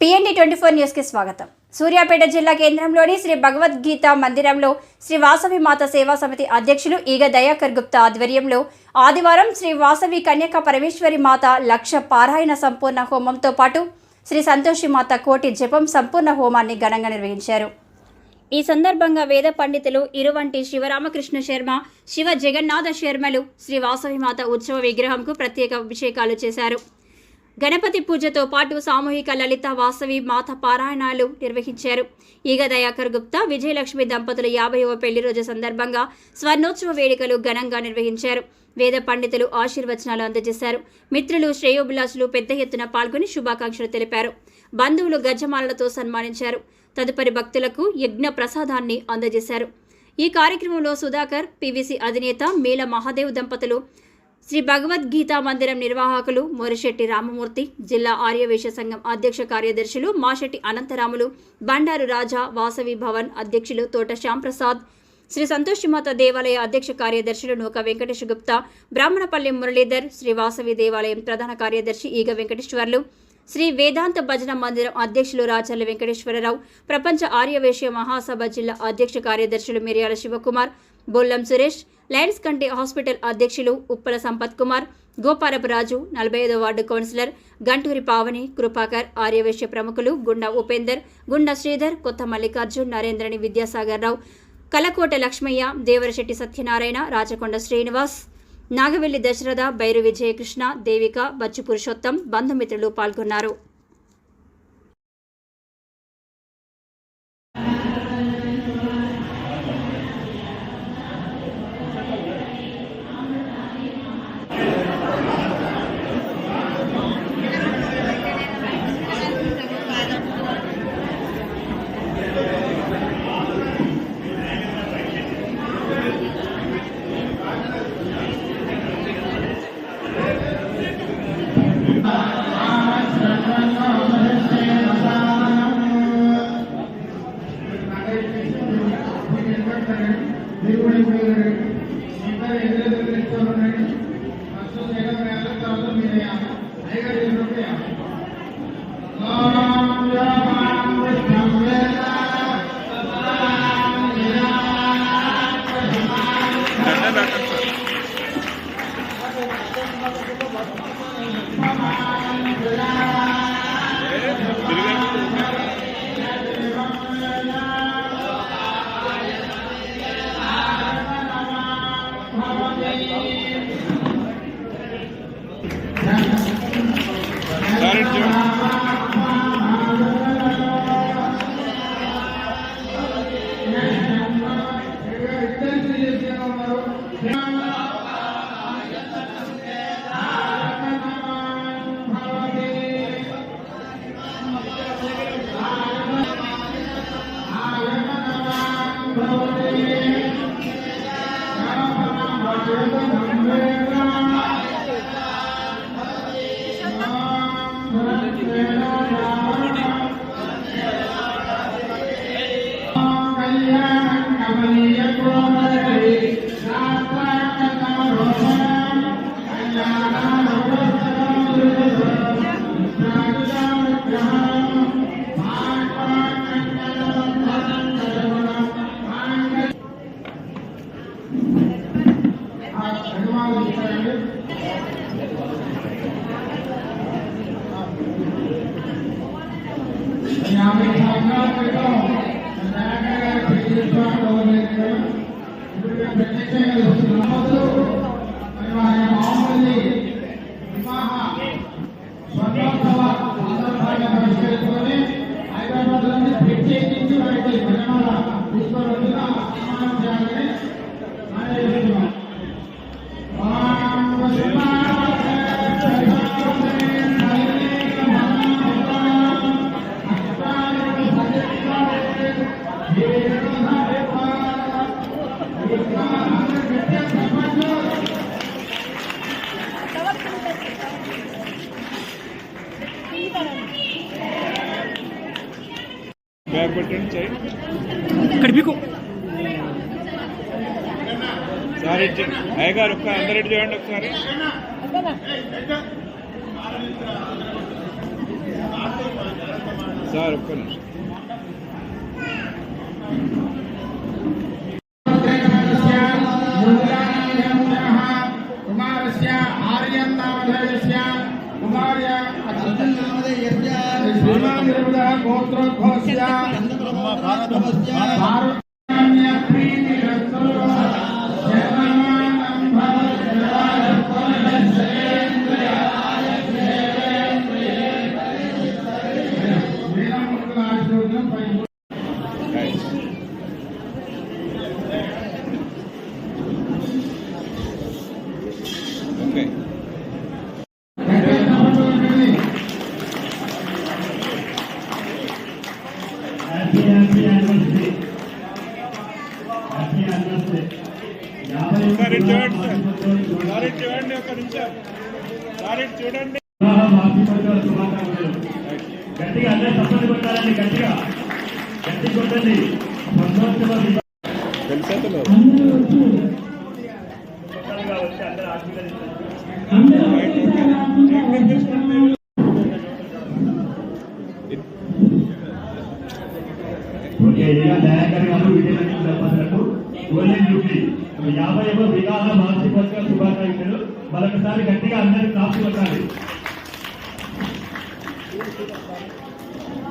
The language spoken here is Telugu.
PND 24 న్యూస్ కి స్వాగతం. సూర్యాపేట జిల్లా కేంద్రంలోని శ్రీ భగవద్గీత మందిరంలో శ్రీ వాసవి మాత సేవా సమితి అధ్యక్షులు ఈగ దయాకర్ గుప్తా ఆధ్వర్యంలో ఆదివారం శ్రీ వాసవి కన్యక పరమేశ్వరి మాత లక్ష పారాయణ సంపూర్ణ హోమంతో పాటు శ్రీ సంతోషి మాత కోటి జపం సంపూర్ణ హోమాన్ని ఘనంగా నిర్వహించారు. ఈ సందర్భంగా వేద పండితులు ఇరువంటి శివరామకృష్ణ శర్మ, శివ జగన్నాథ శర్మలు శ్రీ వాసవి మాత ఉత్సవ విగ్రహంకు ప్రత్యేక అభిషేకాలు చేశారు. గణపతి పూజతో పాటు సామూహిక లలిత వాసవి మాత పారాయణాలు నిర్వహించారు. ఈగ దయాకర్ గుప్తా విజయలక్ష్మి దంపతుల 50వ పెళ్లి రోజు సందర్భంగా స్వర్ణోత్సవ వేడుకలు ఘనంగా నిర్వహించారు. వేద పండితులు ఆశీర్వచనాలు అందజేశారు. మిత్రులు, శ్రేయోభిలాషులు పెద్ద ఎత్తున పాల్గొని శుభాకాంక్షలు తెలిపారు. బంధువులు గజమాలలతో సన్మానించారు. తదుపరి భక్తులకు యజ్ఞ ప్రసాదాన్ని అందజేశారు. ఈ కార్యక్రమంలో సుధాకర్, PVC అధినేత మేల మహాదేవ్ దంపతులు, శ్రీ భగవద్గీత మందిరం నిర్వాహకులు మోరిశెట్టి రామమూర్తి, జిల్లా ఆర్యవేశ సంఘం అధ్యక్ష కార్యదర్శులు మాషెట్టి అనంతరాములు, బండారు రాజా, వాసవి భవన్ అధ్యక్షులు తోట శ్యాంప్రసాద్, శ్రీ సంతోషిమాత దేవాలయ అధ్యక్ష కార్యదర్శులు నూక వెంకటేష్ గుప్తా, బ్రాహ్మణపల్లి మురళీధర్, శ్రీ వాసవి దేవాలయం ప్రధాన కార్యదర్శి ఈగ వెంకటేశ్వర్లు, శ్రీ వేదాంత భజన మందిరం అధ్యక్షులు రాచర్ల వెంకటేశ్వరరావు, ప్రపంచ ఆర్యవేశ్య మహాసభ జిల్లా అధ్యక్ష కార్యదర్శులు మిర్యాల శివకుమార్, బొల్లం సురేష్, లయన్స్ కంటి హాస్పిటల్ అధ్యక్షులు ఉప్పల సంపత్ కుమార్, గోపారపు రాజు, 45వ వార్డు కౌన్సిలర్ గంటూరి పావని, కృపాకర్, ఆర్యవేశ్య ప్రముఖులు గుండా ఉపేందర్, గుండా శ్రీధర్, కొత్త మల్లికార్జున్, నరేంద్రని విద్యాసాగర్ రావు, కలకోట లక్ష్మయ్య, దేవరశెట్టి సత్యనారాయణ, రాచకొండ శ్రీనివాస్, నాగవెల్లి దశరథ, బైరు విజయకృష్ణ, దేవిక, బచ్చు పురుషోత్తం, బంధుమిత్రులు పాల్గొన్నారు. అయ్యగారు ఒక్క అందరెడ్డి చూడండి ఒకసారి. సార్ ఒక్క నిమిషం. కుమారస్య ఆర్యన్ నామధేయస్య కుమార్య అర్జున్ నామధేయస్య శ్రీమాన్ గోత్రోద్భవస్య భారతవస్య భారతాన్య ప్రీతి రత్నో శరణమానం Guys. Okay. సార్ ఇటు చూడండి సార్ ఇటు చూడండి ఒక నిమిషం సార్ ఇటు చూడండి. గట్టిగా అందరూ తప్పని కొట్టాలండి, గట్టిగా గట్టి కొట్టండి. తెలుసా వచ్చి అందరూ ఆశీర్వదించండి. ఓకే, ఇలా దయాకర్ గారు విజయనగరం దంపతులకు గోల్డెన్ జూబ్లీ 50వ వివాహ వార్షికోత్సవ శుభాకాంక్షలు. మరొకసారి గట్టిగా అందరూ కాపు కొట్టాలి.